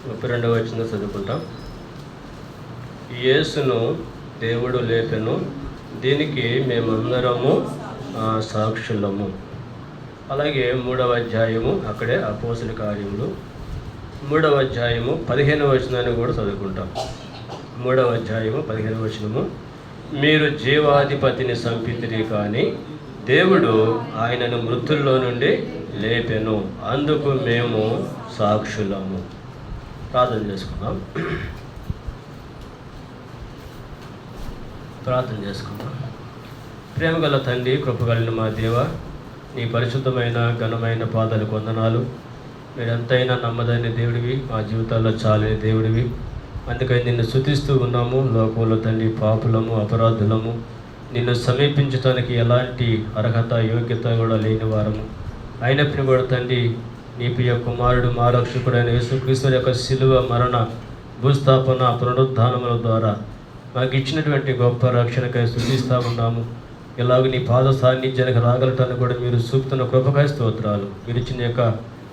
32వ వచనం చదువుకుంటాం. యేసును దేవుడు లేపెను, దీనికి మేమందరము సాక్షులము. అలాగే 3వ అధ్యాయము, అక్కడే అపోస్తలుల కార్యములు 3వ అధ్యాయము 15వ వచనాన్ని కూడా చదువుకుంటాం. 3వ అధ్యాయము 15వ వచనము, మీరు జీవాధిపతిని చంపితిరి కానీ దేవుడు ఆయనను మృతుల్లో నుండి లేపెను, అందుకు మేము సాక్షులము. ప్రార్థన చేసుకుందాం. ప్రేమగల తండ్రి, కృపగలిగిన మా దేవ, నీ పరిశుద్ధమైన ఘనమైన పాదాలకు వందనాలు. మీరు ఎంతైనా నమ్మదైన దేవుడివి, మా జీవితాల్లో చాలని దేవుడివి. అందుకని నిన్ను స్తుతిస్తూ ఉన్నాము. లోకంలో తండ్రి పాపులము, అపరాధులము, నిన్ను సమీపించడానికి ఎలాంటి అర్హత యోగ్యత కూడా లేని వారము. అయినప్పుడు కూడా తండ్రి, నీ ప్రియ కుమారుడు మా రక్షకుడైన యేసుక్రీస్తు యొక్క శిలువ మరణ భూస్థాపన పునరుద్ధానముల ద్వారా మాకు ఇచ్చినటువంటి గొప్ప రక్షణకై స్తుతిస్తూ ఉన్నాము. ఇలాగ నీ పాద సాన్నిధ్యానికి రాగలటానికి కూడా మీరు చూపుతున్న కృపకై స్తోత్రాలు. మీరు ఇచ్చిన యొక్క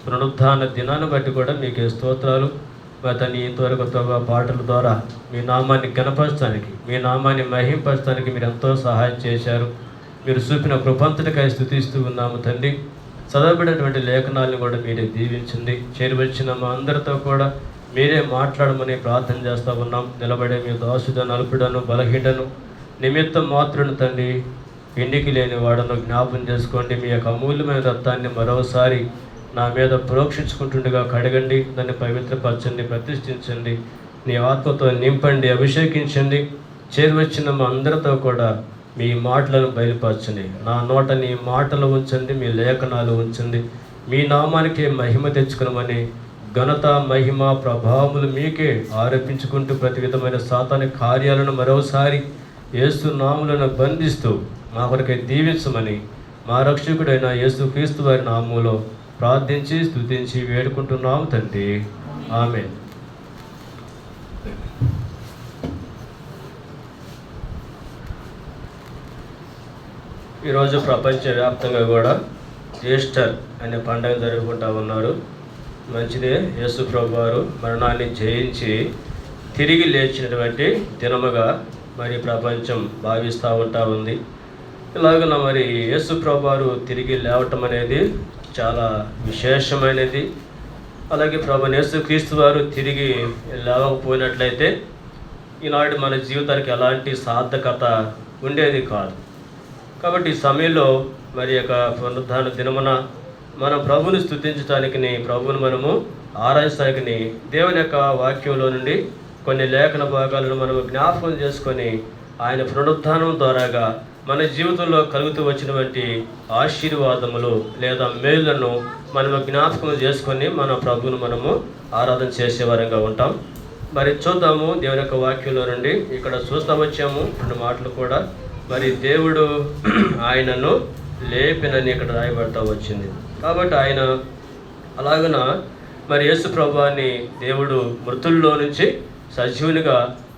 పునరుద్ధాన దినాన్ని బట్టి కూడా మీకే స్తోత్రాలు. మా తండ్రి, ఇంతవరకు పాటల ద్వారా మీ నామాన్ని గణపరచడానికి, మీ నామాన్ని మహింపరచడానికి మీరు ఎంతో సహాయం చేశారు. మీరు చూపిన కృపంతటికై స్తుతిస్తూ ఉన్నాము తండ్రి. చదవబడినటువంటి లేఖనాలను కూడా మీరే దీవించండి. చేరువచ్చిన మా అందరితో కూడా మీరే మాట్లాడమని ప్రార్థన చేస్తూ ఉన్నాం. నిలబడే మీ దాసుడను, అల్పుడను, బలహీనను, నిమిత్తం మాత్రును తండ్రి, ఇంటికి లేని వాడను జ్ఞాపం చేసుకోండి. మీ యొక్క అమూల్యమైన రక్తాన్ని మరోసారి నా మీద ప్రోక్షించుకుంటుండగా కడగండి, దాన్ని పవిత్రపరచండి, ప్రతిష్ఠించండి, నీ ఆత్మతో నింపండి, అభిషేకించండి. చేరువచ్చిన మా అందరితో కూడా మీ మాటలను బయలుపరచండి. నా నోట నీ మాటలు ఉంచండి, మీ లేఖనాలు ఉంచండి. మీ నామానికి మహిమ తెచ్చుకునమని ఘనత, మహిమ, ప్రభావములు మీకే ఆరోపించుకుంటూ ప్రతి విధమైన సాతాను కార్యాలను మరోసారి యేసు నామములను బంధిస్తూ మా కొరకై దీవించమని మా రక్షకుడైన యేసుక్రీస్తు వారి నామములో ప్రార్థించి స్తుతించి వేడుకుంటున్నాము తండ్రి. ఆమేన్. ఈరోజు ప్రపంచవ్యాప్తంగా కూడా ఈస్టర్ అనే పండుగ జరుపుకుంటూ ఉన్నారు. మంచిదే. యేసు ప్రభు వారు మరణాన్ని జయించి తిరిగి లేచినటువంటి దినముగా మరి ప్రపంచం భావిస్తూ ఉంది. ఇలాగన మరి యేసు ప్రభు వారు తిరిగి లేవటం అనేది చాలా విశేషమైనది. అలాగే ప్రభువైన యేసుక్రీస్తు వారు తిరిగి లేవకపోయినట్లయితే ఈనాడు మన జీవితానికి ఎలాంటి సార్థకత ఉండేది కాదు. కాబట్టి ఈ సమయంలో మరి యొక్క పునరుద్ధాన దినమున మనం ప్రభువుని స్తుతించడానికి, ప్రభువుని మనము ఆరాధించడానికి దేవుని యొక్క వాక్యంలో నుండి కొన్ని లేఖన భాగాలను మనము జ్ఞాపకం చేసుకొని ఆయన పునరుద్ధానం ద్వారాగా మన జీవితంలో కలుగుతూ వచ్చినటువంటి ఆశీర్వాదములు లేదా మేలులను మనము జ్ఞాపకం చేసుకొని మన ప్రభువును మనము ఆరాధన చేసేవారంగా ఉంటాం. మరి చూద్దాము దేవుని యొక్క వాక్యంలో నుండి. ఇక్కడ చూస్తూ వచ్చాము 2 మాటలు కూడా. మరి దేవుడు ఆయనను లేపినని ఇక్కడ రాయబడతా వచ్చింది. కాబట్టి ఆయన అలాగన మరి యేసు ప్రభువాన్ని దేవుడు మృతుల్లో నుంచి సజీవునిగా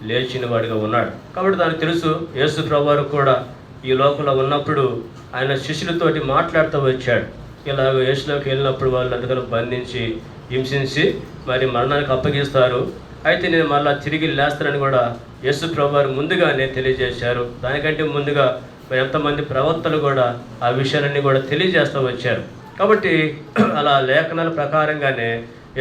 లేచిన వాడిగా ఉన్నాడు. కాబట్టి దానికి తెలుసు. యేసు ప్రభువారు కూడా ఈ లోకంలో ఉన్నప్పుడు ఆయన శిష్యులతోటి మాట్లాడుతూ వచ్చాడు. ఇలాగ యేసులోకి వెళ్ళినప్పుడు వాళ్ళు అందుకని బంధించి హింసించి మరి మరణానికి అప్పగిస్తారు. అయితే నేను మళ్ళీ తిరిగి లేస్తానని కూడా యేసు ప్రభువారు ముందుగానే తెలియజేశారు. దానికంటే ముందుగా మరి ఎంతమంది ప్రవక్తలు కూడా ఆ విషయాలన్నీ కూడా తెలియజేస్తూ వచ్చారు. కాబట్టి అలా లేఖనాల ప్రకారంగానే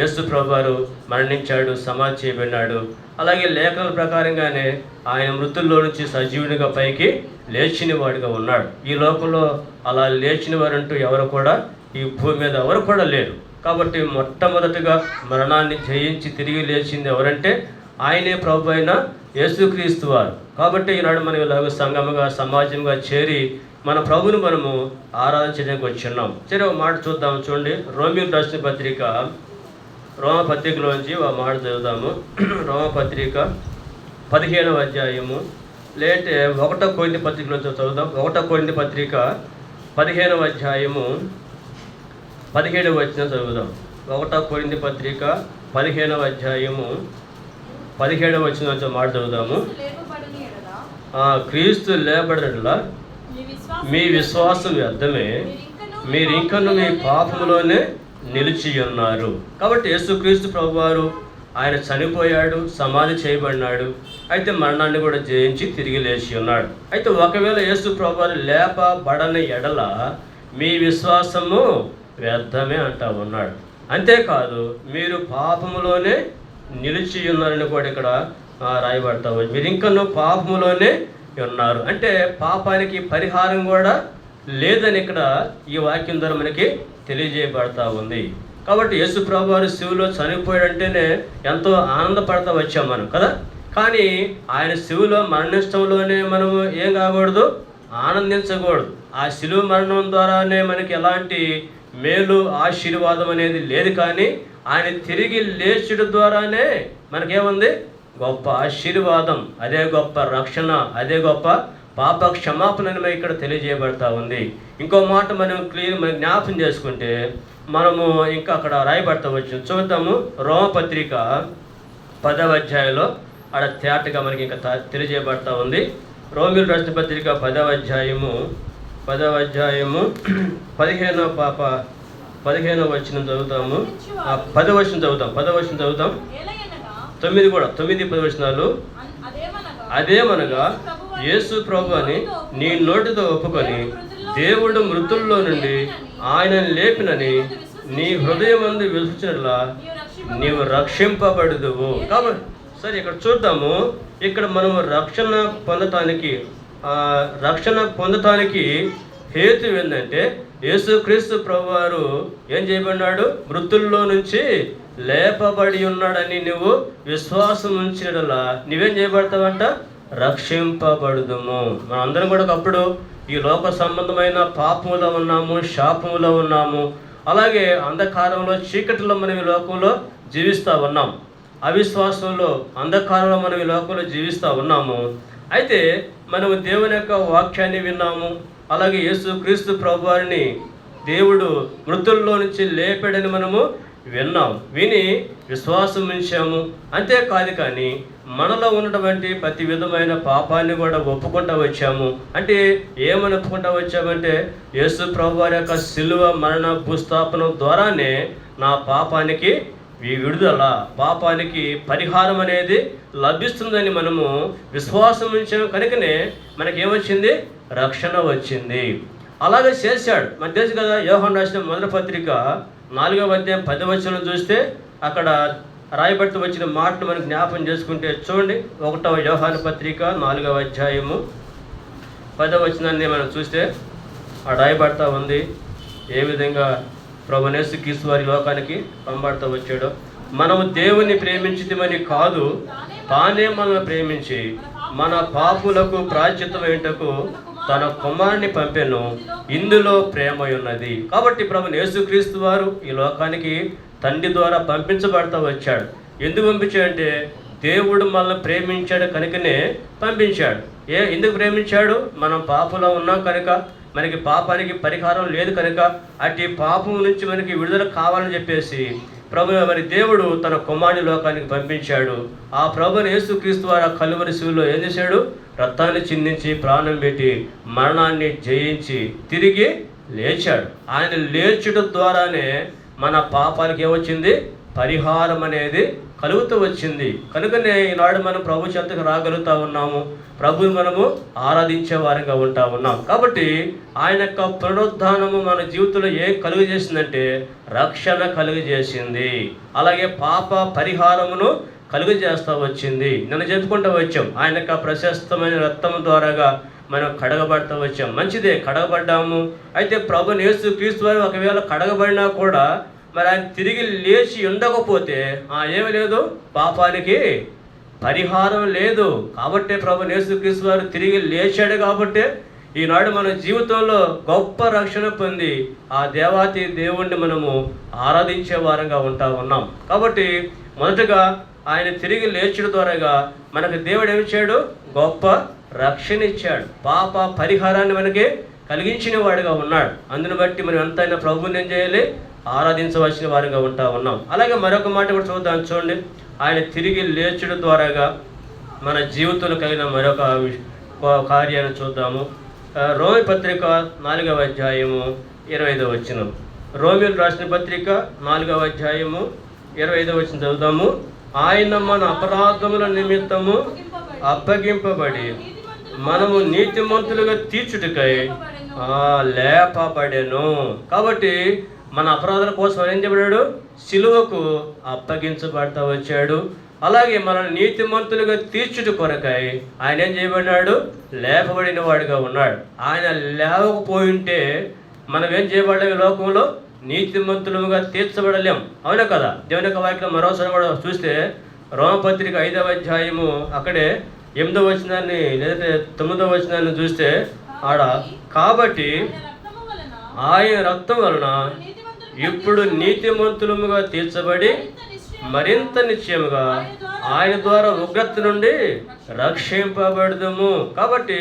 యేసు ప్రభువారు మరణించాడు, సమాధి చేయబడినాడు. అలాగే లేఖనాల ప్రకారంగానే ఆయన మృతుల్లో నుంచి సజీవునిగా పైకి లేచిన వాడిగా ఉన్నాడు. ఈ లోకంలో అలా లేచిన వారంటూ ఎవరు కూడా ఈ భూమి మీద ఎవరు కూడా లేరు. కాబట్టి మొట్టమొదటిగా మరణాన్ని జయించి తిరిగి లేచింది ఎవరంటే ఆయనే ప్రభు అయిన యేసుక్రీస్తు వారు. కాబట్టి ఈనాడు మనం ఇలాగ సంఘముగా, సమాజంగా చేరి మన ప్రభుని మనము ఆరాధించడానికి వచ్చున్నాం. సరే, ఒక మాట చూద్దాం. చూడండి, రోమీయులకు రాసిన పత్రిక, రోమపత్రికలోంచి ఒక మాట చదువుదాము. రోమపత్రిక 15వ అధ్యాయము, లేటే 1 కొరింథీ పత్రికలోంచి చదువుదాం. 1 కొరింథీ పత్రిక 15వ అధ్యాయము 17వ వచనం చదువుదాం. 1 కొరింథీ పత్రిక 15వ అధ్యాయము 17వ వచనం మాట చదువుదాము. క్రీస్తు లేబడినట్లా మీ విశ్వాసం వ్యర్థమే, మీరు ఇంకను మీ పాపములోనే నిలిచి ఉన్నారు. కాబట్టి యేసుక్రీస్తు ప్రభువారు ఆయన చనిపోయాడు, సమాధి చేయబడినాడు. అయితే మరణాన్ని కూడా జయించి తిరిగి లేచి ఉన్నాడు. అయితే ఒకవేళ యేసు ప్రభువారు లేపబడని ఎడల మీ విశ్వాసము వ్యర్థమే అంటా ఉన్నాడు. అంతేకాదు, మీరు పాపములోనే నిలిచి ఉన్నారని కూడా ఇక్కడ రాయబడతావు. మీరు ఇంకనూ పాపములోనే ఉన్నారు అంటే పాపానికి పరిహారం కూడా లేదని ఇక్కడ ఈ వాక్యం ద్వారా మనకి తెలియజేయబడతా ఉంది. కాబట్టి యేసు ప్రభువారు శిలువలో చనిపోయాడంటేనే ఎంతో ఆనందపడతా వచ్చాం మనం కదా. కానీ ఆయన శిలువలో మరణించడంలోనే మనము ఏం కాకూడదు, ఆనందించకూడదు. ఆ శిలువ మరణం ద్వారానే మనకి ఎలాంటి మేలు ఆశీర్వాదం అనేది లేదు. కానీ ఆయన తిరిగి లేచడం ద్వారానే మనకేముంది, గొప్ప ఆశీర్వాదం, అదే గొప్ప రక్షణ, అదే గొప్ప పాప క్షమాపణ అని ఇక్కడ తెలియజేయబడతా ఉంది. ఇంకో మాట మనం మనం జ్ఞాపం చేసుకుంటే మనము ఇంకా అక్కడ రాయబడతా వచ్చు. చూద్దాము, రోమపత్రిక 10వ అధ్యాయంలో అక్కడ తేటగా మనకి ఇంకా తెలియజేయబడతా ఉంది. రోమిలు రాసిన పత్రిక 10వ అధ్యాయము 15వ వచనం చదువుతాము. 10వ వచనం చదువుతాం. 9 కూడా 9-10 వచనాలు. అదేమనగా యేసు ప్రభు అని నీ నోటితో ఒప్పుకొని దేవుడు మృతుల్లో నుండి ఆయనను లేపినని నీ హృదయమందు విశ్వసించినట్లా నీవు రక్షింపబడుదువు. కాబట్టి సరే, ఇక్కడ చూద్దాము. ఇక్కడ మనము రక్షణ పొందటానికి హేతు ఏంటంటే యేసుక్రీస్తు ప్రభువారు ఏం చేయబడినాడు, మృతుల్లో నుంచి లేపబడి ఉన్నాడని నువ్వు విశ్వాసం ఉంచినలా నువ్వేం చేయబడతావంట, రక్షింపబడుదుము. మనం అందరం కూడా ఒకప్పుడు ఈ లోక సంబంధమైన పాపములో ఉన్నాము, శాపములో ఉన్నాము. అలాగే అంధకారంలో, చీకటిలో మనం ఈ లోకంలో జీవిస్తూ ఉన్నాం. అవిశ్వాసంలో, అంధకారంలో మనం ఈ లోకంలో జీవిస్తూ ఉన్నాము. అయితే మనము దేవుని యొక్క వాక్యాన్ని విన్నాము. అలాగే యేసుక్రీస్తు ప్రభువారిని దేవుడు మృతుల్లో నుంచి లేపాడని మనము విని విశ్వాసం ఉంచాము. అంతేకాదు, కానీ మనలో ఉన్నటువంటి ప్రతి విధమైన పాపాన్ని కూడా ఒప్పుకుంటూ వచ్చాము. అంటే ఏమని ఒప్పుకుంటూ వచ్చామంటే యేసు ప్రభువారి యొక్క శిలువ మరణ భూస్థాపనం ద్వారానే నా పాపానికి విడుదల, పాపానికి పరిహారం అనేది లభిస్తుందని మనము విశ్వాసం ఉంచాము. కనుకనే మనకేమొచ్చింది, రక్షణ వచ్చింది. అలాగే చేశాడు. మనకు తెలుసు కదా, యోహాను రాసిన మొదటి పత్రిక 4వ అధ్యాయం 10వ వచనం చూస్తే అక్కడ రాయబట్టి వచ్చిన మాటను మనం జ్ఞాపం చేసుకుంటే చూడండి. 1వ యోహాను పత్రిక 4వ అధ్యాయము 10వ వచనాన్ని మనం చూస్తే ఆ రాయబడతా ఉంది ఏ విధంగా ప్రభువైన యేసుక్రీస్తు వారి లోకానికి పంపబడతా వచ్చాడో. మనము దేవుని ప్రేమించితిమని కాదు, తానే మనల్ని ప్రేమించి మన పాపులకు ప్రాయశ్చిత్తమేంటకు తన కుమారుని పంపెను, ఇందులో ప్రేమ ఉన్నది. కాబట్టి ప్రభువైన యేసుక్రీస్తు వారు ఈ లోకానికి తండ్రి ద్వారా పంపించబడతా వచ్చాడు. ఎందుకు పంపించాడంటే దేవుడు మనల్ని ప్రేమించాడు కనుకనే పంపించాడు. ఎందుకు ప్రేమించాడు, మనం పాపంలో ఉన్నాం కనుక, మనకి పాపానికి పరిహారం లేదు కనుక, అట్టి పాపం నుంచి మనకి విడుదల కావాలని చెప్పేసి మరి దేవుడు తన కుమారుని లోకానికి పంపించాడు. ఆ ప్రభువైన యేసుక్రీస్తు వారు కలువరి శిలువలో ఏం చేశాడు, రక్తాన్ని చిందించి ప్రాణం పెట్టి మరణాన్ని జయించి తిరిగి లేచాడు. ఆయన లేచడం ద్వారానే మన పాపానికి ఏమొచ్చింది, పరిహారం అనేది కలుగుతూ వచ్చింది. కనుకనే ఈనాడు మనం ప్రభు చెంతకు రాగలుగుతూ ఉన్నాము, ప్రభుని మనము ఆరాధించే వారంగా ఉంటా ఉన్నాం. కాబట్టి ఆయన యొక్క పునరుద్ధానము మన జీవితంలో ఏం కలుగు చేసిందంటే రక్షణ కలుగు చేసింది. అలాగే పాప పరిహారమును కలుగు చేస్తూ వచ్చింది. నన్ను చెప్పుకుంటూ వచ్చాం, ఆయన యొక్క ప్రశస్తమైన రక్తం ద్వారాగా మనం కడగబడతా వచ్చాం. మంచిదే, కడగబడ్డాము. అయితే ప్రభువైన యేసుక్రీస్తు వారు ఒకవేళ కడగబడినా కూడా మరి ఆయన తిరిగి లేచి ఉండకపోతే ఏమీ లేదు, పాపానికి పరిహారం లేదు. కాబట్టే ప్రభువైన యేసుక్రీస్తు వారు తిరిగి లేచాడు. కాబట్టే ఈనాడు మన జీవితంలో గొప్ప రక్షణ పొంది ఆ దేవాతి దేవుణ్ణి మనము ఆరాధించే వారంగా ఉంటా ఉన్నాం. కాబట్టి మొదటగా ఆయన తిరిగి లేచడం ద్వారాగా మనకు దేవుడు ఏమిచ్చాడు, గొప్ప రక్షణ ఇచ్చాడు. పాప పరిహారాన్ని మనకి కలిగించిన వాడుగా ఉన్నాడు. అందుని బట్టి మనం ఎంతైనా ప్రభువుని ఏం చేయాలి, ఆరాధించవలసిన వారిగా ఉంటా ఉన్నాం. అలాగే మరొక మాట కూడా చూద్దాం. చూడండి, ఆయన తిరిగి లేచడం ద్వారాగా మన జీవితంలో కలిగిన మరొక కార్యాన్ని చూద్దాము. రోమి పత్రిక 4వ అధ్యాయము 25వ వచనం. రోమిలు రాసిన పత్రిక 4వ అధ్యాయము 25వ వచనం చదువుతాము. ఆయన మన అపరాధముల నిమిత్తము అప్పగింపబడి మనము నీతిమంతులుగా తీర్చుటకై లేపబడెను. కాబట్టి మన అపరాధాల కోసం ఏం చేయబడ్డాడు? సిలువకు అప్పగించబడతా వచ్చాడు. అలాగే మనల్ని నీతిమంతులుగా తీర్చుట కొరకై ఆయన ఏం చేయబడినాడు? లేపబడిన వాడిగా ఉన్నాడు. ఆయన లేవకపోయింటే మనం ఏం చేయబడలేం? ఈ లోకంలో నీతిమంతులుగా తీర్చబడలేం. అవునా కదా? దేవుని యొక్క వాక్యం మరోసారి కూడా చూస్తే రోమపత్రిక 5వ అధ్యాయము అక్కడే 8వ వచనాన్ని లేదంటే 9వ వచనాన్ని చూస్తే ఆడ, కాబట్టి ఆయన రక్తం వలన ఇప్పుడు నీతిమంతులుగా తీర్చబడి మరింత నిశ్చయముగా ఆయన ద్వారా ఉగ్రత నుండి రక్షింపబడదుము. కాబట్టి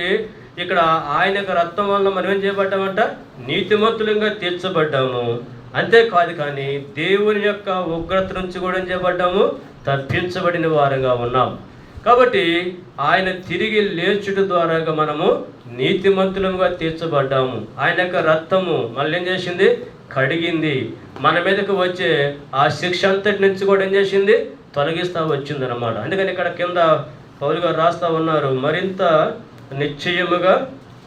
ఇక్కడ ఆయన యొక్క రక్తం వలన మనం ఏం చేయబడ్డామంట? నీతిమంతులుగా తీర్చబడ్డాము. అంతేకాదు కానీ దేవుని యొక్క ఉగ్రత నుంచి కూడా ఏం చేయబడ్డాము? తప్పించబడిన వారుగా ఉన్నాం. కాబట్టి ఆయన తిరిగి లేచుట ద్వారా మనము నీతిమంతులుగా తీర్చబడ్డాము. ఆయన యొక్క రక్తము మళ్ళీ ఏం చేసింది? కడిగింది. మన మీదకు వచ్చే ఆ శిక్ష అంతటి నుంచి కూడా ఏం చేసింది? తొలగిస్తూ వచ్చింది అన్నమాట. అందుకని ఇక్కడ కింద పౌలు గారు రాస్తూ ఉన్నారు, మరింత నిశ్చయముగా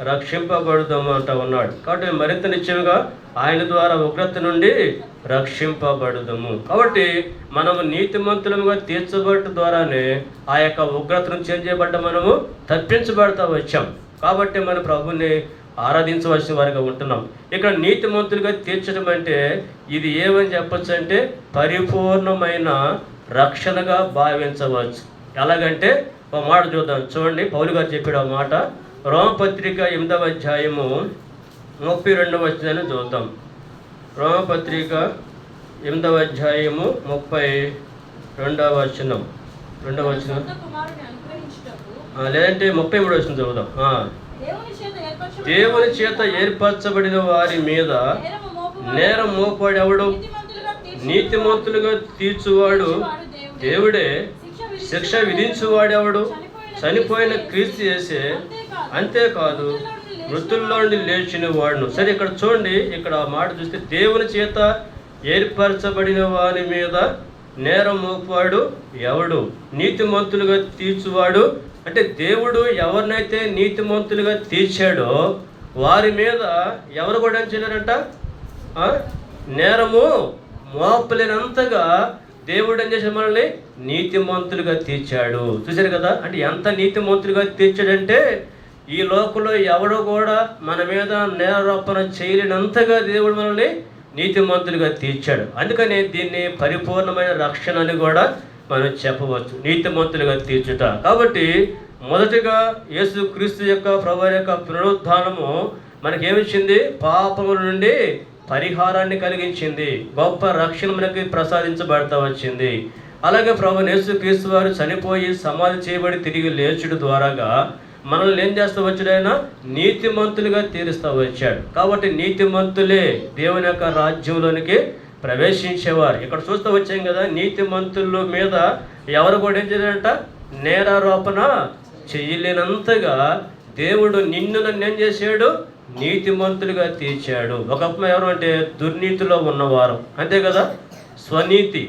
రక్షింపబడదాము అంటూ ఉన్నాడు. కాబట్టి మరింత నిశ్చయముగా ఆయన ద్వారా ఉగ్రత నుండి రక్షింపబడదాము. కాబట్టి మనము నీతిమంతులుగా తీర్చబడటం ద్వారానే ఆ యొక్క ఉగ్రత నుంచి ఏం చేయబడ్డా? మనము తప్పించబడతా వచ్చాం. కాబట్టి మన ప్రభుని ఆరాధించవలసిన వారిగా ఉంటున్నాం. ఇక్కడ నీతిమంతులుగా తీర్చడం అంటే ఇది ఏమని చెప్పచ్చు అంటే పరిపూర్ణమైన రక్షణగా భావించవచ్చు. ఎలాగంటే ఒక మాట చూద్దాం. చూడండి, పౌలు గారు చెప్పాడు ఆ మాట. రోమపత్రిక 8వ అధ్యాయము 32వ వచనాన్ని చూద్దాం. రోమపత్రిక 8వ అధ్యాయము 32వ వచనం, 2వ వచనం లేదంటే 33వ వచనం చదువుదాం. దేవుని చేత ఏర్పరచబడిన వారి మీద నేరం మోపాడు ఎవడు? నీతిమంతులుగా తీర్చువాడు దేవుడే. శిక్ష విధించువాడెవడు? చనిపోయిన క్రీస్తు చేసే. అంతేకాదు మృతుల్లో నుండి లేచిన వాడును. సరే, ఇక్కడ చూడండి, ఇక్కడ మాట చూస్తే దేవుని చేత ఏర్పరచబడిన వారి మీద నేరం మోపాడు ఎవడు? నీతిమంతులుగా తీర్చువాడు. అంటే దేవుడు ఎవరినైతే నీతిమంతులుగా తీర్చాడో వారి మీద ఎవరు కూడా ఏం చేయలేరంట? నేరము మోపలేనంతగా దేవుడు ఏం చేశాడు? మనల్ని నీతిమంతులుగా తీర్చాడు. చూశారు కదా? అంటే ఎంత నీతిమంతులుగా తీర్చాడంటే ఈ లోకంలో ఎవడు కూడా మన మీద నేరారోపణ చేయలేనంతగా దేవుడు మనల్ని నీతిమంతులుగా తీర్చాడు. అందుకని దీన్ని పరిపూర్ణమైన రక్షణ అని కూడా మనం చెప్పవచ్చు, నీతిమంతులుగా తీర్చుట. కాబట్టి మొదటిగా యేసు క్రీస్తు యొక్క ప్రభువు యొక్క పునరుద్ధానము మనకేమిచ్చింది? పాపముల నుండి పరిహారాన్ని కలిగించింది, గొప్ప రక్షణ మనకి ప్రసాదించబడతా వచ్చింది. అలాగే ప్రభువు యేసు క్రీస్తు వారు చనిపోయి సమాధి చేయబడి తిరిగి లేచుడు ద్వారాగా మనల్ని ఏం చేస్తూ వచ్చాడు? ఆయన నీతిమంతులుగా తీరుస్తూ వచ్చాడు. కాబట్టి నీతిమంతులే దేవుని యొక్క రాజ్యంలోనికి ప్రవేశించేవారు. ఇక్కడ చూస్తూ వచ్చాం కదా, నీతిమంతుల మీద ఎవరు కూడా ఏం చేయాలంట? నేరారోపణ చేయలేనంతగా దేవుడు నిన్ను నన్ను ఏం చేశాడు? నీతిమంతులుగా తీర్చాడు. ఒకప్పుడు ఎవరు అంటే దుర్నీతిలో ఉన్నవారు, అంతే కదా, స్వనీతి.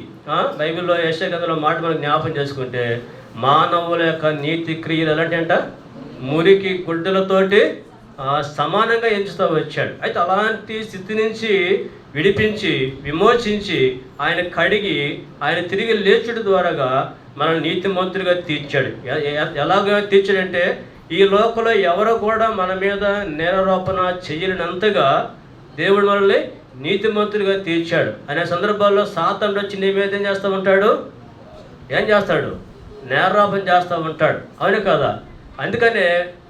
బైబిల్లో యెషయా గ్రంథంలో మాట మనం జ్ఞాపం చేసుకుంటే మానవుల యొక్క నీతి క్రియలు ఎలాంటి అంట? మురికి గుడ్డలతోటి సమానంగా ఎంచుతూ వచ్చాడు. అయితే అలాంటి స్థితి నుంచి విడిపించి విమోచించి ఆయన కడిగి ఆయన తిరిగి లేచుడు ద్వారాగా మనల్ని నీతిమంతులుగా తీర్చాడు. ఎలాగ తీర్చాడంటే ఈ లోకంలో ఎవరు కూడా మన మీద నేరారోపణ చేయలేనంతగా దేవుడు మనల్ని నీతిమంతులుగా తీర్చాడు. అనే సందర్భాల్లో సాతానుడు వచ్చి నీ మీద ఏం చేస్తూ ఉంటాడు? ఏం చేస్తాడు? నేరారోపణ చేస్తూ ఉంటాడు. అవును కదా? అందుకనే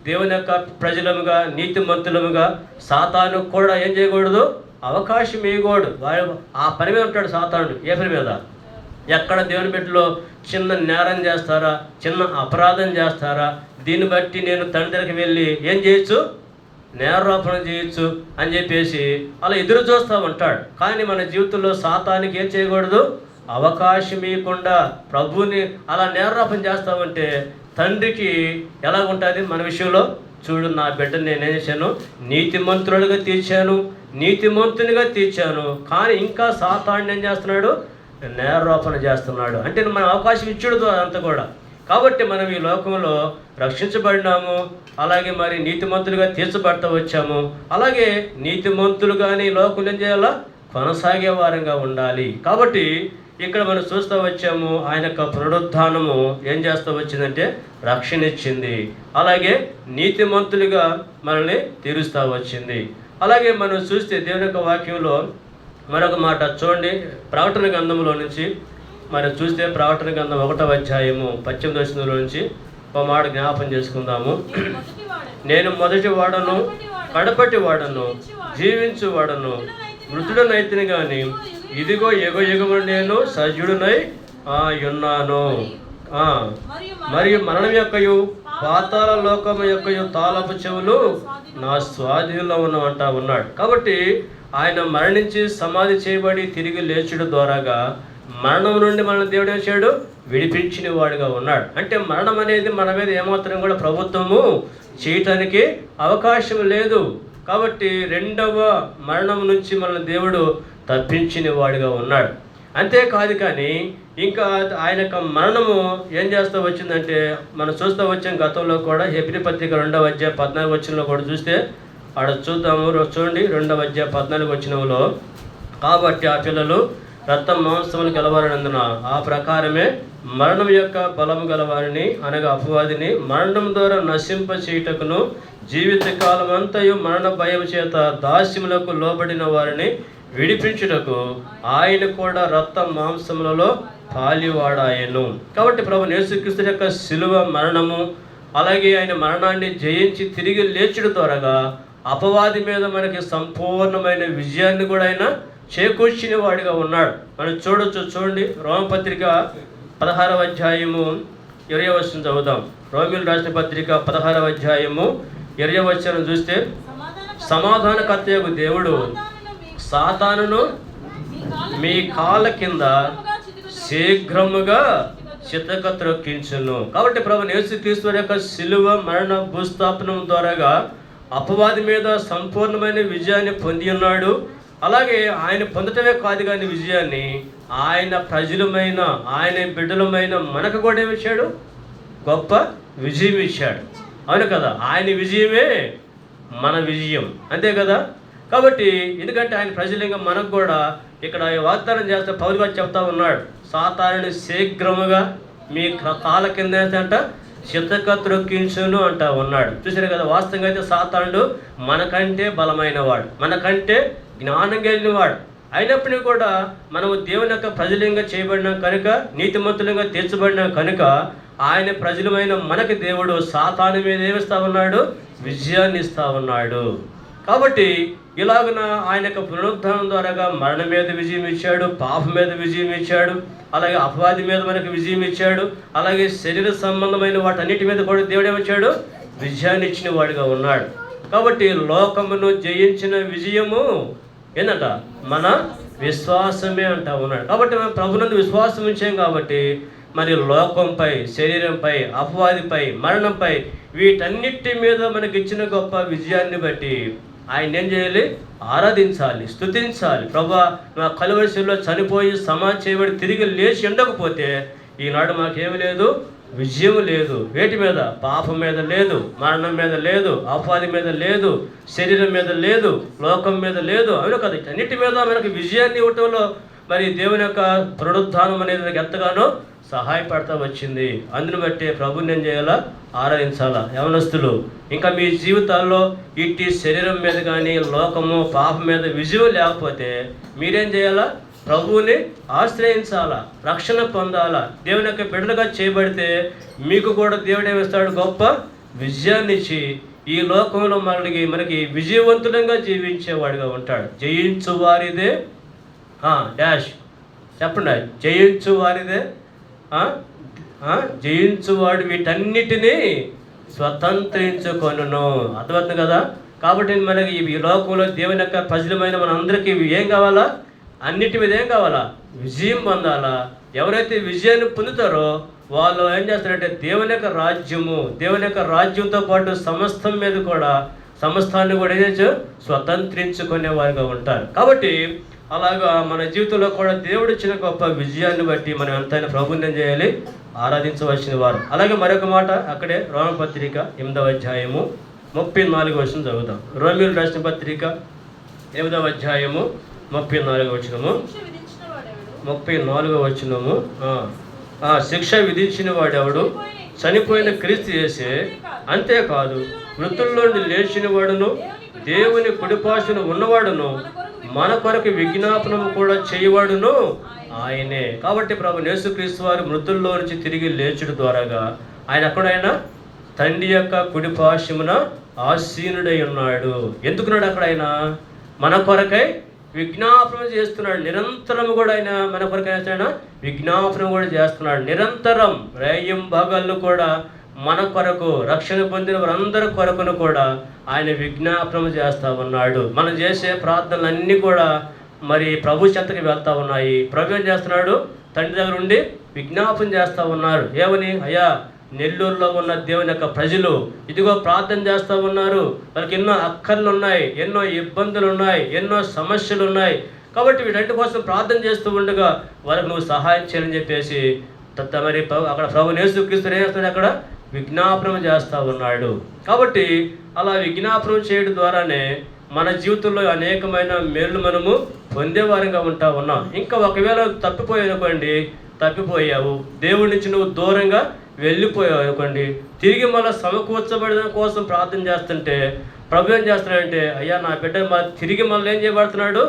దేవుని యొక్క ప్రజలముగా నీతిమంతులముగా సాతాను కూడా ఏం చేయకూడదు? అవకాశం ఇవ్వకూడదు. వాడు ఆ పని మీద ఉంటాడు సాతానుడు. ఏ పని మీద? ఎక్కడ దేవుని బిడ్డలో చిన్న నేరం చేస్తారా, చిన్న అపరాధం చేస్తారా, దీన్ని బట్టి నేను తండ్రికి వెళ్ళి ఏం చేయొచ్చు? నేరారోపణ చేయొచ్చు అని చెప్పేసి అలా ఎదురు చూస్తూ ఉంటాడు. కానీ మన జీవితంలో సాతానికి ఏం చేయకూడదు? అవకాశం ఇవ్వకుండా ప్రభువుని అలా నేరారోపణ చేస్తామంటే తండ్రికి ఎలా ఉంటుంది మన విషయంలో? చూడు, నా బిడ్డను నేనేం చేశాను? నీతిమంతులుగా తీర్చాను, నీతిమంతునిగా తీర్చాను. కానీ ఇంకా సాతానుడు ఏం చేస్తున్నాడు? నేరారోపణ చేస్తున్నాడు. అంటే మన అవకాశం ఇచ్చుడు అంతా కూడా. కాబట్టి మనం ఈ లోకంలో రక్షించబడినాము, అలాగే మరి నీతిమంతులుగా తీర్చబడతా వచ్చాము. అలాగే నీతిమంతులు కానీ లోకంలో ఏం చేయాలా? కొనసాగే వారంగా ఉండాలి. కాబట్టి ఇక్కడ మనం చూస్తూ వచ్చాము, ఆయన యొక్క పునరుద్ధానము ఏం చేస్తూ వచ్చిందంటే రక్షణ ఇచ్చింది. అలాగే నీతిమంతులుగా మనల్ని తీరుస్తూ వచ్చింది. అలాగే మనం చూస్తే దేవుని యొక్క వాక్యంలో మరొక మాట చూడండి, ప్రకటన గ్రంథంలో నుంచి మనం చూస్తే ప్రకటన గ్రంథం 1వ అధ్యాయము 18వ వచనంలో నుంచి ఒక మాట జ్ఞాపం చేసుకుందాము. నేను మొదటి వాడను, కడపటి వాడను, జీవించు వాడను, మృతుడనైతిని కానీ ఇదిగో యుగ యుగములు నేను సజీవుడనై ఉన్నాను. మరియు మరణం యొక్కయు పాతాళ లోకము యొక్కయు తాళపు చెవులు నా స్వాధీనంలో ఉన్నాడు. కాబట్టి ఆయన మరణించి సమాధి చేయబడి తిరిగి లేచుడు ద్వారాగా మరణం నుండి మన దేవుడు చేశాడు, విడిపించిన వాడుగా ఉన్నాడు. అంటే మరణం అనేది మన మీద ఏమాత్రం కూడా ప్రభుత్వము చేయటానికి అవకాశం లేదు. కాబట్టి రెండవ మరణం నుంచి మన దేవుడు తప్పించిన వాడిగా ఉన్నాడు. అంతేకాదు కానీ ఇంకా ఆయన యొక్క మరణము ఏం చేస్తూ వచ్చిందంటే మనం చూస్తూ వచ్చాం. గతంలో కూడా హెబ్రీ పత్రిక 2వ అధ్యాయం 14వ వచనంలో కూడా చూస్తే ఆడ చూద్దాము. చూడండి 2వ అధ్యాయం 14వ వచనంలో, కాబట్టి ఆ పిల్లలు రక్తం మాంసములు గలవారినందున ఆ ప్రకారమే మరణం యొక్క బలము గలవారిని అనగా అపవాదిని మరణం ద్వారా నశింప చేయుటకును జీవితకాలం అంతయు మరణ భయం చేత దాస్యములకు లోబడిన వారిని విడిపించుటకు ఆయన కూడా రక్త మాంసములలో పాలివాడాయను. కాబట్టి ప్రభు యేసుక్రీస్తు యొక్క శిలువ మరణము, అలాగే ఆయన మరణాన్ని జయించి తిరిగి లేచుడు ద్వారాగా అపవాది మీద మనకి సంపూర్ణమైన విజయాన్ని కూడా ఆయన చేకూర్చిన వాడిగా ఉన్నాడు. మనం చూడండి రోమపత్రిక 16వ అధ్యాయము 20వ వచనం చదువుదాం. రోమిలు రాసిన పత్రిక 16వ అధ్యాయము 20వ వచనం చూస్తే, సమాధానకర్తయగు దేవుడు సాతానును మీ కాళ్ళ కింద శీఘ్రముగా చితకత్రొక్కించును. కాబట్టి ప్రభు యేసుక్రీస్తు యొక్క శిలువ మరణ భూస్థాపనం ద్వారాగా అపవాది మీద సంపూర్ణమైన విజయాన్ని పొంది ఉన్నాడు. అలాగే ఆయన పొందటమే కాదు కానీ విజయాన్ని ఆయన ప్రజలమైన ఆయన బిడ్డలమైన మనకు కూడా ఏమిచ్చాడు? గొప్ప విజయం ఇచ్చాడు. అవును కదా? ఆయన విజయమే మన విజయం, అంతే కదా? కాబట్టి ఎందుకంటే ఆయన ప్రజలంగా మనకు కూడా ఇక్కడ వాగ్దానం చేస్తే పౌలు గారు చెప్తా ఉన్నాడు, సాతానుని శీఘ్రముగా మీ కాళ్ళ కింద అంట చితకత్రొక్కించును అంటా ఉన్నాడు. చూసారు కదా? వాస్తవంగా అయితే సాతానుడు మనకంటే బలమైన వాడు, మనకంటే జ్ఞానం కలిగిన వాడు. అయినప్పటికీ కూడా మనము దేవుని యొక్క ప్రజలంగా చేయబడిన కనుక, నీతిమంతులంగా తీర్చబడిన కనుక ఆయన ప్రజలమైన మనకి దేవుడు సాతాను మీద ఏమిస్తా ఉన్నాడు? విజయాన్ని ఇస్తా ఉన్నాడు. కాబట్టి ఇలాగున ఆయన యొక్క పునరుద్ధానం ద్వారాగా మరణం మీద విజయం ఇచ్చాడు, పాపం మీద విజయం ఇచ్చాడు, అలాగే అపవాది మీద మనకు విజయం ఇచ్చాడు, అలాగే శరీర సంబంధమైన వాటన్నిటి మీద కూడా దేవుడు ఏమిచ్చాడు? విజయాన్ని ఇచ్చిన వాడిగా ఉన్నాడు. కాబట్టి లోకమును జయించిన విజయము ఏంటంట? మన విశ్వాసమే అంటా ఉన్నాడు. కాబట్టి మనం ప్రభునందు విశ్వాసం ఉంచాం కాబట్టి మరి లోకంపై, శరీరంపై, అపవాదిపై, మరణంపై వీటన్నిటి మీద మనకి ఇచ్చిన గొప్ప విజయాన్ని బట్టి ఆయన ఏం చేయాలి? ఆరాధించాలి, స్తుతించాలి. ప్రభువా, నా కలువరి శిలువలో చనిపోయి సమాధి చేయబడి తిరిగి లేచి ఉండకపోతే ఈనాడు మాకేమీ లేదు, విజయం లేదు. వేటి మీద? పాపం మీద లేదు, మరణం మీద లేదు, అపవాది మీద లేదు, శరీరం మీద లేదు, లోకం మీద లేదు. అవును కదా? అన్నిటి మీద మనకి విజయాన్ని ఇవ్వటంలో మరి దేవుని యొక్క పునరుద్ధానం అనేది మనకి ఎంతగానో సహాయపడతా వచ్చింది. అందుని బట్టి ప్రభుని ఏం చేయాలా? ఆరాధించాలా. యవనస్తులు, ఇంకా మీ జీవితాల్లో ఇట్టి శరీరం మీద కానీ లోకము పాపం మీద విజయం లేకపోతే మీరేం చేయాలా? ప్రభువుని ఆశ్రయించాలా, రక్షణ పొందాలా. దేవుని యొక్క బిడ్డలుగా చేయబడితే మీకు కూడా దేవుడు ఏమిస్తాడు? గొప్ప విజయాన్ని ఇచ్చి ఈ లోకంలో మనకి విజయవంతులంగా జీవించేవాడిగా ఉంటాడు. జయించు వారిదే డాష్ చెప్పండి. జయించు వారిదే, జయించువాడు వీటన్నిటినీ స్వతంత్రించుకొనును. అర్థమవుతుంది కదా? కాబట్టి మనకి ఈ లోకంలో దేవుని యొక్క ప్రజలమైన మనందరికీ ఏం కావాలా? అన్నిటి మీద ఏం కావాలా? విజయం పొందాలా. ఎవరైతే విజయాన్ని పొందుతారో వాళ్ళు ఏం చేస్తారంటే దేవుని యొక్క రాజ్యము, దేవుని యొక్క రాజ్యంతో పాటు సమస్తం మీద కూడా సమస్తాన్ని కూడా ఏం చేయొచ్చు? స్వతంత్రించుకునే వారిగా ఉంటారు. కాబట్టి అలాగా మన జీవితంలో కూడా దేవుడు ఇచ్చిన గొప్ప విజయాన్ని బట్టి మనం ఎంతైనా ప్రభువుని ఏం చేయాలి, ఆరాధించవలసిన వారు. అలాగే మరొక మాట అక్కడే రోమపత్రిక 8వ అధ్యాయము 34వ వచనం చదువుతాం. రోమీయులు రాసిన పత్రిక 8వ అధ్యాయము 34వ వచనము. 34వ వచనము. శిక్ష విధించిన వాడెవడు? చనిపోయిన క్రీస్తు యేసే. అంతేకాదు మృతుల్లోండి లేచిన వాడును దేవుని కుడిపార్శ్వన ఉన్నవాడును మన కొరకు విజ్ఞాపనము కూడా చేయవాడును ఆయనే. కాబట్టి ప్రభు యేసుక్రీస్తు వారు మృతుల్లో నుంచి తిరిగి లేచుడు ద్వారాగా ఆయన ఎక్కడైనా తండ్రి యొక్క కుడిపార్శ్వమున ఆసీనుడై ఉన్నాడు. ఎందుకున్నాడు అక్కడ? ఆయన మన కొరకై విజ్ఞాపనం చేస్తున్నాడు. నిరంతరం కూడా ఆయన మన కొరకై ఆయన విజ్ఞాపనం కూడా చేస్తున్నాడు. నిరంతరం రేయం భాగాల్లో కూడా మన కొరకు, రక్షణ పొందిన వారందరి కొరకును కూడా ఆయన విజ్ఞాపనం చేస్తూ ఉన్నాడు. మనం చేసే ప్రార్థనలన్నీ కూడా మరి ప్రభు చెంతకి వెళ్తూ ఉన్నాయి. ప్రభు ఏం చేస్తున్నాడు? తండ్రి దగ్గర ఉండి విజ్ఞాపనం చేస్తూ ఉన్నారు. ఏమని? అయ్యా, నెల్లూరులో ఉన్న దేవుని యొక్క ప్రజలు ఇదిగో ప్రార్థన చేస్తూ ఉన్నారు. వాళ్ళకి ఎన్నో అక్కర్లు ఉన్నాయి, ఎన్నో ఇబ్బందులు ఉన్నాయి, ఎన్నో సమస్యలు ఉన్నాయి. కాబట్టి వీటన్నిటి కోసం ప్రార్థన చేస్తూ ఉండగా వాళ్ళకు నువ్వు సహాయం చేయాలని చెప్పేసి మరి అక్కడ ప్రభు యేసుక్రీస్తు ఏం చేస్తున్నాడు? అక్కడ విజ్ఞాపనం చేస్తూ ఉన్నాడు. కాబట్టి అలా విజ్ఞాపనం చేయడం ద్వారానే మన జీవితంలో అనేకమైన మేళ్ళు మనము పొందేవారంగా ఉంటా ఉన్నాం. ఇంకా ఒకవేళ తప్పిపోయానుకోండి, తప్పిపోయావు, దేవుడి నుంచి నువ్వు దూరంగా వెళ్ళిపోయావు అనుకోండి, తిరిగి మళ్ళీ సమకూర్చబడడం కోసం ప్రార్థన చేస్తుంటే ప్రభు ఏం చేస్తున్నాడంటే, అయ్యా నా బిడ్డ తిరిగి మళ్ళీ ఏం చేయబడుతున్నాడు?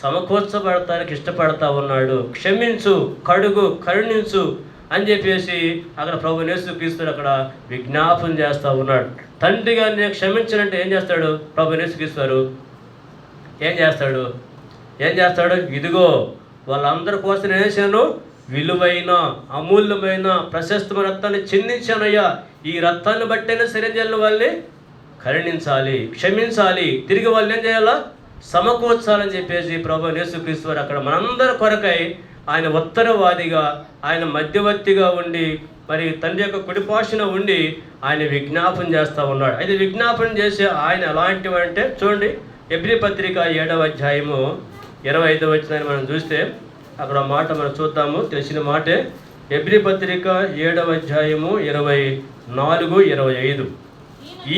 సమకూర్చబడటానికి ఇష్టపడతా ఉన్నాడు. క్షమించు, కడుగు, కరుణించు అని చెప్పేసి అక్కడ ప్రభు యేసుక్రీస్తు అక్కడ విజ్ఞాపన చేస్తూ ఉన్నాడు. తండ్రి గారిని క్షమించాలంటే ఏం చేస్తాడు? ప్రభు యేసుక్రీస్తు ఏం చేస్తాడు? ఇదిగో వాళ్ళందరి కోసం నేను చేశాను, విలువైన అమూల్యమైన ప్రశస్తమైన రక్తాన్ని చిందించానయ్యా. ఈ రక్తాన్ని బట్టైనా సరైన వాళ్ళని కరుణించాలి, క్షమించాలి, తిరిగి వాళ్ళని ఏం చేయాలా? సమకూర్చాలని చెప్పేసి ప్రభు యేసుక్రీస్తు వారు అక్కడ మనందరి కొరకై ఆయన ఉత్తరవాదిగా, ఆయన మధ్యవర్తిగా ఉండి మరి తండ్రి యొక్క కుడిపార్శ్వన ఉండి ఆయన విజ్ఞాపన చేస్తూ ఉన్నాడు. అయితే విజ్ఞాపన చేసే ఆయన ఎలాంటివి అంటే చూడండి, ఎబ్రీ పత్రిక 7వ అధ్యాయము 25వ వచనాన్ని మనం చూస్తే అక్కడ మాట మనం చూద్దాము, తెలిసిన మాటే. ఎబ్రీ పత్రిక 7వ అధ్యాయము 24, 25.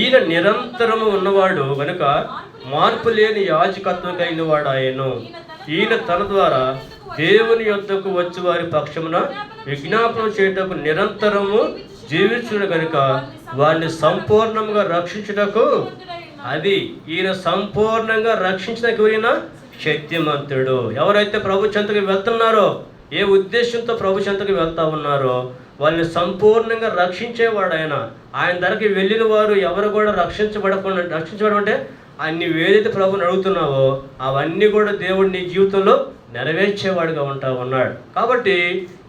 ఈయన నిరంతరము ఉన్నవాడు కనుక మార్పు లేని యాజకత్వం కలిగిన వాడు ఆయను. ఈయన తన ద్వారా దేవుని యొద్దకు వచ్చి వారి పక్షమున విజ్ఞాపనం చేయటకు నిరంతరము జీవించుడు కనుక వారిని సంపూర్ణంగా రక్షించుటకు, అది ఈయన సంపూర్ణంగా రక్షించడానికి ఈయన శక్తిమంతుడు. ఎవరైతే ప్రభు చెంతకు వెళ్తున్నారో, ఏ ఉద్దేశంతో ప్రభు చెంతకు వెళ్తా ఉన్నారో వాళ్ళని సంపూర్ణంగా రక్షించేవాడు ఆయన. ఆయన ధరకి వెళ్ళిన వారు ఎవరు కూడా రక్షించబడడం అంటే అన్ని ఏదైతే ప్రభుని అడుగుతున్నావో అవన్నీ కూడా దేవుడు నీ జీవితంలో నెరవేర్చేవాడుగా ఉంటా ఉన్నాడు. కాబట్టి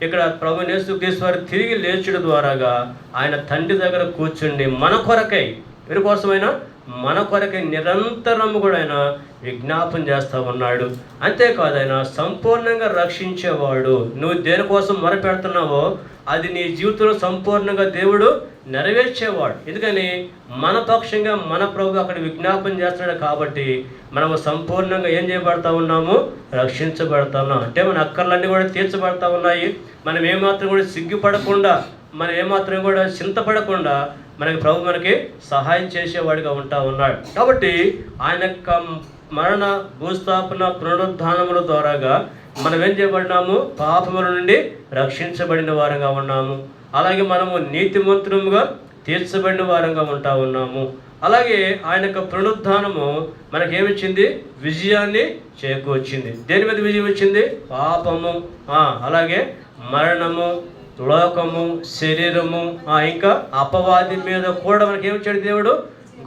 ఇక్కడ ప్రభు యేసుక్రీస్తు వారు తిరిగి లేచడం ద్వారాగా ఆయన తండ్రి దగ్గర కూర్చుండి మన కొరకై, వీరి కోసమైనా మన కొరకై నిరంతరం కూడా ఆయన విజ్ఞాపన చేస్తూ ఉన్నాడు. అంతేకాదు ఆయన సంపూర్ణంగా రక్షించేవాడు. నువ్వు దేనికోసం మొరపెడుతున్నావో అది నీ జీవితంలో సంపూర్ణంగా దేవుడు నెరవేర్చేవాడు. ఎందుకని మన పక్షంగా మన ప్రభు అక్కడ విజ్ఞాపన చేస్తున్నాడు. కాబట్టి మనము సంపూర్ణంగా ఏం చేయబడతా ఉన్నాము? రక్షించబడతా ఉన్నాం. అంటే మన అక్కర్లన్నీ కూడా తీర్చబడతా ఉన్నాయి. మనం ఏమాత్రం కూడా సిగ్గుపడకుండా, మనం ఏమాత్రం కూడా చింతపడకుండా మనకి ప్రభు మనకి సహాయం చేసేవాడిగా ఉంటా ఉన్నాడు. కాబట్టి ఆయన యొక్క మరణ, భూస్థాపన, పునరుద్ధానముల ద్వారాగా మనం ఏం చేయబడినాము? పాపముల నుండి రక్షించబడిన వారంగా ఉన్నాము. అలాగే మనము నీతిమంతులుగా తీర్చబడిన వారంగా ఉంటా ఉన్నాము. అలాగే ఆయన యొక్క పునరుద్ధానము మనకేమిచ్చింది? విజయాన్ని చేకూర్చింది. దేని మీద విజయం వచ్చింది? పాపము, అలాగే మరణము, లోకము, శరీరము, ఇంకా అపవాది మీద కూడా మనకి ఏమిచ్చాడు? దేవుడు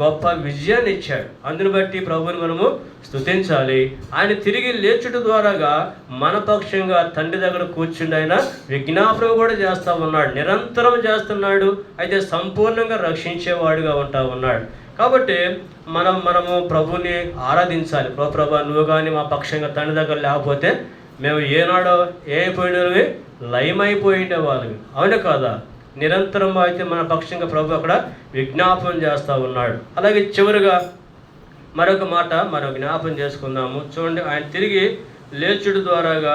గొప్ప విజయాన్ని ఇచ్చాడు. అందుని బట్టి ప్రభువుని మనము స్తుతించాలి. ఆయన తిరిగి లేచుట ద్వారాగా మన పక్షంగా తండ్రి దగ్గర కూర్చుండి ఆయన విజ్ఞాపనం కూడా చేస్తూ ఉన్నాడు, నిరంతరం చేస్తున్నాడు. అయితే సంపూర్ణంగా రక్షించేవాడుగా ఉంటా ఉన్నాడు. కాబట్టి మనము ప్రభుని ఆరాధించాలి. ప్రభా, నువ్వు కానీ మా పక్షంగా తండ్రి దగ్గర లేకపోతే మేము ఏనాడో ఏమైపోయినవి లయమైపోయిండే వాళ్ళవి, అవునే కాదా? నిరంతరం అయితే మన పక్షంగా ప్రభు అక్కడ విజ్ఞాపనం చేస్తూ ఉన్నాడు. అలాగే చివరిగా మరొక మాట మనం జ్ఞాపం చేసుకుందాము. చూడండి, ఆయన తిరిగి లేచుడు ద్వారాగా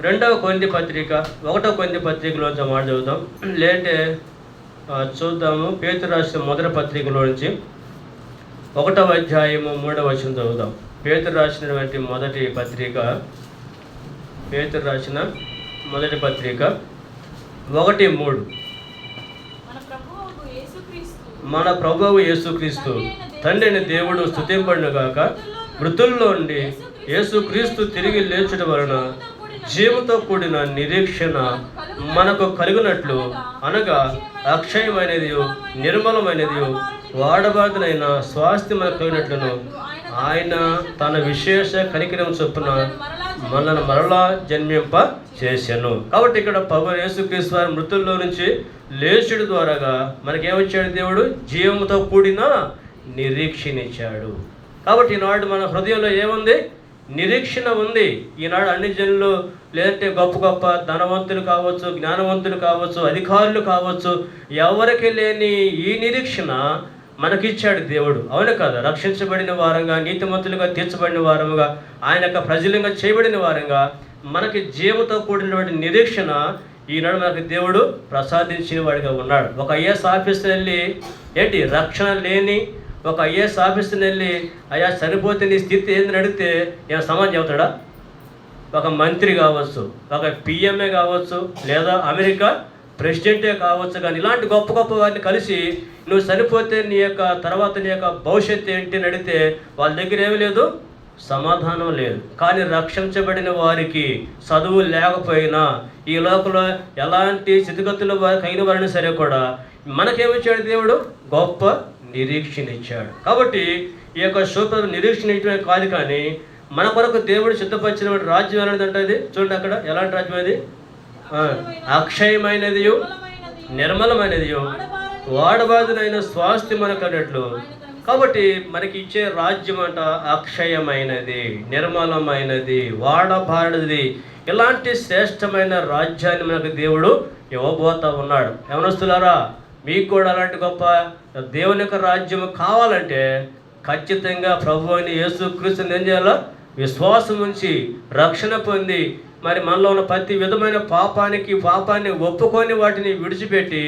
2వ కొరింథీ పత్రిక 1వ కొరింథీ పత్రికలోంచి మాట చదువుతాం. లేంటే చూద్దాము. పేతురు రాసిన మొదటి పత్రికలో నుంచి 1వ అధ్యాయము 3వ వచనం చదువుదాం. పేతురు రాసినటువంటి మొదటి పత్రిక 1:3. మన ప్రభువు యేసుక్రీస్తు తండ్రి అయిన దేవుడు స్తుతింపడును గాక. మృతుల్లో నుండి యేసుక్రీస్తు తిరిగి లేచుట వలన జీవంతో కూడిన నిరీక్షణ మనకు కలుగునట్లు, అనగా అక్షయమైనది నిర్మలమైనది వాడబాదునైన స్వాస్థ్యం మనకు కలిగినట్లును ఆయన తన విశేష కనికరం చొప్పున మనల్ని మరలా జన్మింప చేశాను. కాబట్టి ఇక్కడ ప్రభు యేసుక్రీస్తు వారి మృతుల్లో నుంచి లేచుడు ద్వారాగా మనకేమిచ్చాడు? దేవుడు జీవంతో కూడిన నిరీక్షణ ఇచ్చాడు. కాబట్టి ఈనాడు మన హృదయంలో ఏముంది? నిరీక్షణ ఉంది. ఈనాడు అన్ని జనులు, లేదంటే గొప్ప గొప్ప ధనవంతులు కావచ్చు, జ్ఞానవంతులు కావచ్చు, అధికారులు కావచ్చు, ఎవరికి లేని ఈ నిరీక్షణ మనకిచ్చాడు దేవుడు. అవును కదా? రక్షించబడిన వారంగా, నీతిమంతులుగా తీర్చబడిన వారముగా, ఆయన యొక్క ప్రజలుగా చేయబడిన వారంగా మనకి జీవంతో కూడినటువంటి నిరీక్షణ ఈనాడు మనకి దేవుడు ప్రసాదించిన వాడిగా ఉన్నాడు. ఒక ఐఏఎస్ ఆఫీసర్ వెళ్ళి ఏంటి రక్షణ లేని ఒక ఐఏఎస్ ఆఫీసర్ని వెళ్ళి అయ్యా చనిపోతే నీ స్థితి ఏందని అడిగితే ఏమైనా సమాధానం చెబుతాడా? ఒక మంత్రి కావచ్చు, ఒక పిఎంఏ కావచ్చు, లేదా అమెరికా ప్రెసిడెంటే కావచ్చు, కానీ ఇలాంటి గొప్ప గొప్ప వారిని కలిసి నువ్వు చనిపోతే నీ యొక్క తర్వాత నీ యొక్క భవిష్యత్తు ఏంటి అని అడిగితే వాళ్ళ దగ్గర ఏమీ లేదు, సమాధానం లేదు. కానీ రక్షించబడిన వారికి చదువు లేకపోయినా, ఈ లోకంలో ఎలాంటి స్థితిగతులు వారికి అయిన వారిని సరే కూడా మనకేమిచ్చాడు దేవుడు? గొప్ప నిరీక్షణ ఇచ్చాడు. కాబట్టి ఈ యొక్క సూపర్ నిరీక్షణ ఇచ్చే కాదు, కానీ మన కొరకు దేవుడు సిద్ధపరిచిన రాజ్యం ఎలాంటిదంటే అది చూడండి. అక్కడ ఎలాంటి రాజ్యం అది? అక్షయమైనది నిర్మలమైనది వాడబాదునైన స్వాస్థ్యం మనకు అన్నట్లు. కాబట్టి మనకి ఇచ్చే రాజ్యం అంట అక్షయమైనది, నిర్మలమైనది, వాడబారది. ఇలాంటి శ్రేష్టమైన రాజ్యాన్ని మనకు దేవుడు ఇవ్వబోతా ఉన్నాడు. యవనస్తులారా, మీకు కూడా అలాంటి గొప్ప దేవుని యొక్క రాజ్యం కావాలంటే ఖచ్చితంగా ప్రభు అయిన యేసుక్రీస్తుని ఏం చేయాలో? విశ్వాసం ఉంచి రక్షణ పొంది, మరి మనలో ఉన్న ప్రతి విధమైన పాపాన్ని ఒప్పుకొని వాటిని విడిచిపెట్టి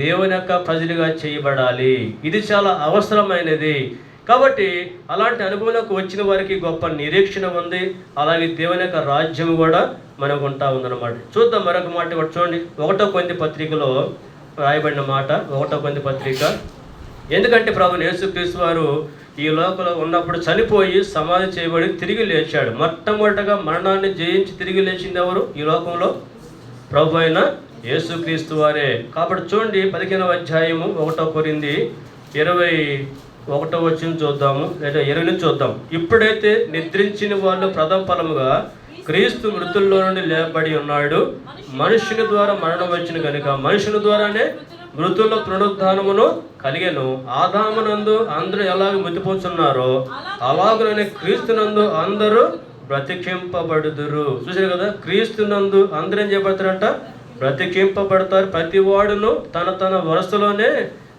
దేవుని యొక్క ప్రజలుగా చేయబడాలి. ఇది చాలా అవసరమైనది. కాబట్టి అలాంటి అనుభవంలోకి వచ్చిన వారికి గొప్ప నిరీక్షణ ఉంది. అలాగే దేవుని యొక్క రాజ్యం కూడా మనకు ఉంటా ఉందన్నమాట. చూద్దాం మరొక మాట కూడా చూడండి. 1వ కొరింథీ పత్రికలో రాయబడిన మాట, 1వ కొరింథీ పత్రిక. ఎందుకంటే ప్రభువు యేసుక్రీస్తు వారు ఈ లోకంలో ఉన్నప్పుడు చనిపోయి సమాధి చేయబడి తిరిగి లేచాడు. మొట్టమొదటగా మరణాన్ని జయించి తిరిగి లేచింది ఎవరు ఈ లోకంలో? ప్రభు అయిన యేసుక్రీస్తు వారే. కాబట్టి చూడండి 15వ అధ్యాయము 1వ కొరింథీ 21వ వచనం చూద్దాము, లేదా 20 నుంచి చూద్దాం. ఇప్పుడైతే నిద్రించిన వాళ్ళు ప్రథమ ఫలముగా క్రీస్తు మృతుల్లో నుండి లేపబడి ఉన్నాడు. మనుష్యుని ద్వారా మరణం వచ్చిన కనుక మనుషుని ద్వారానే మృతుల పునరుద్ధానమును కలిగెను. ఆదామునందు అందరూ ఎలాగ మృతిపోతున్నారో అలాగనే క్రీస్తునందు అందరూ బ్రతికింపబడుదురు. చూసారు కదా? క్రీస్తునందు అందరూ ఏం చేయబడతారంట? బ్రతికింపబడతారు. ప్రతి వాడును తన వరుసలోనే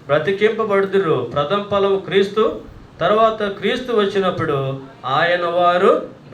బ్రతికింపబడుదురు. ప్రథమ ఫలము క్రీస్తు. తర్వాత క్రీస్తు వచ్చినప్పుడు ఆయన వారు